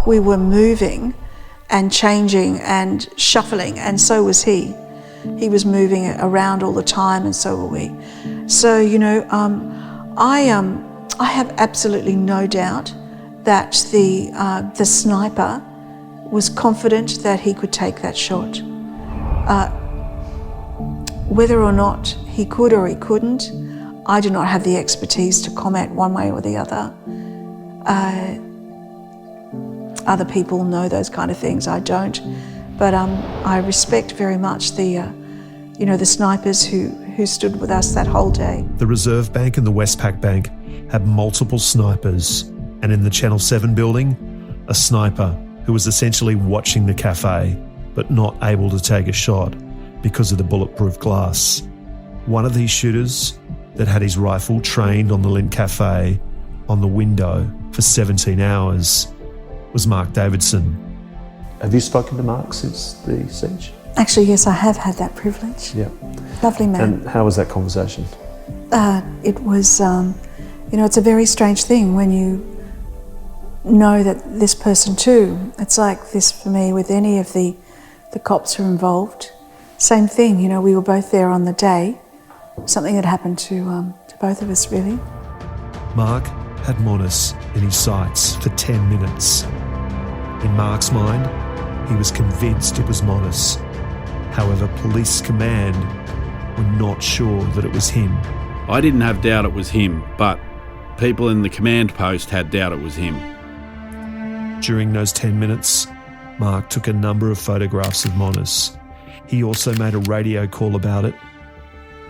we were moving and changing and shuffling, and so was he. He was moving around all the time, and so were we. So, I have absolutely no doubt that the sniper was confident that he could take that shot. Whether or not he could or he couldn't, I do not have the expertise to comment one way or the other. Other people know those kind of things, I don't. But I respect very much the snipers who stood with us that whole day. The Reserve Bank and the Westpac Bank had multiple snipers, and in the Channel 7 building, a sniper who was essentially watching the cafe but not able to take a shot because of the bulletproof glass. One of these shooters that had his rifle trained on the Lindt Cafe on the window for 17 hours was Mark Davidson. Have you spoken to Mark since the siege? Actually, yes, I have had that privilege. Yeah. Lovely man. And how was that conversation? It was, it's a very strange thing when you know that this person too, it's like this for me with any of the cops who are involved. Same thing, we were both there on the day. Something had happened to both of us, really. Mark had Monis in his sights for 10 minutes. In Mark's mind, he was convinced it was Monis. However, police command were not sure that it was him. I didn't have doubt it was him, but people in the command post had doubt it was him. During those 10 minutes, Mark took a number of photographs of Monis. He also made a radio call about it.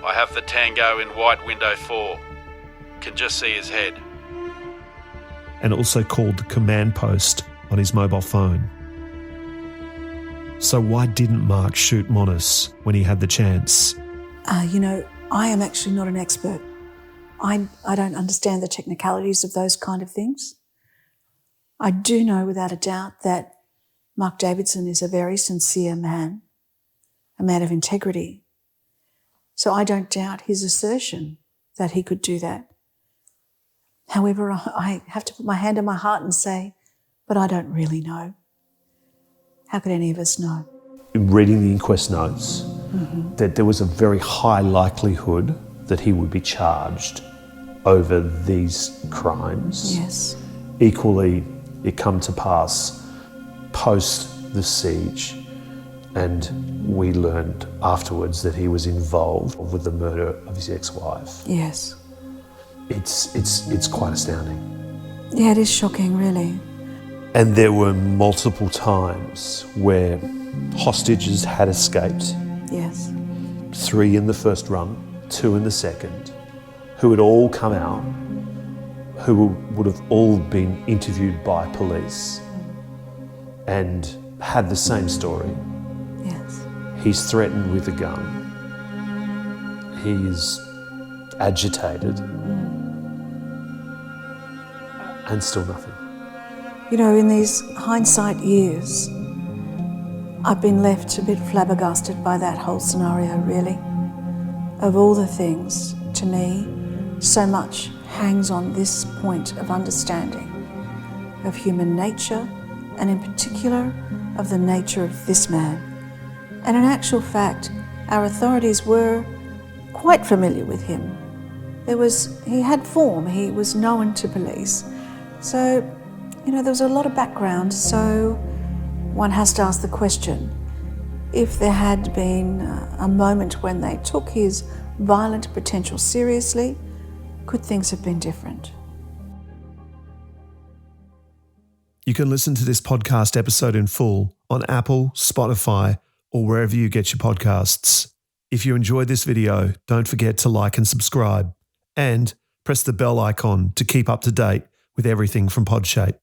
I have the Tango in white window 4. Can just see his head. And also called the command post on his mobile phone. So why didn't Mark shoot Monis when he had the chance? I am actually not an expert. I don't understand the technicalities of those kind of things. I do know without a doubt that Mark Davidson is a very sincere man, a man of integrity. So I don't doubt his assertion that he could do that. However, I have to put my hand on my heart and say, but I don't really know. How could any of us know? Reading the inquest notes, that there was a very high likelihood that he would be charged over these crimes. Yes. Equally, it come to pass post the siege, and we learned afterwards that he was involved with the murder of his ex-wife. Yes. It's quite astounding. Yeah, it is shocking, really. And there were multiple times where hostages had escaped. Yes. 3 in the first run, 2 in the second, who had all come out, who would have all been interviewed by police and had the same story. Yes. He's threatened with a gun. He's agitated. And still nothing. In these hindsight years, I've been left a bit flabbergasted by that whole scenario, really. Of all the things, to me, so much hangs on this point of understanding of human nature, and in particular, of the nature of this man. And in actual fact, our authorities were quite familiar with him. He had form, he was known to police. So, there was a lot of background, so one has to ask the question, if there had been a moment when they took his violent potential seriously, could things have been different? You can listen to this podcast episode in full on Apple, Spotify, or wherever you get your podcasts. If you enjoyed this video, don't forget to like and subscribe, and press the bell icon to keep up to date with everything from Podshape.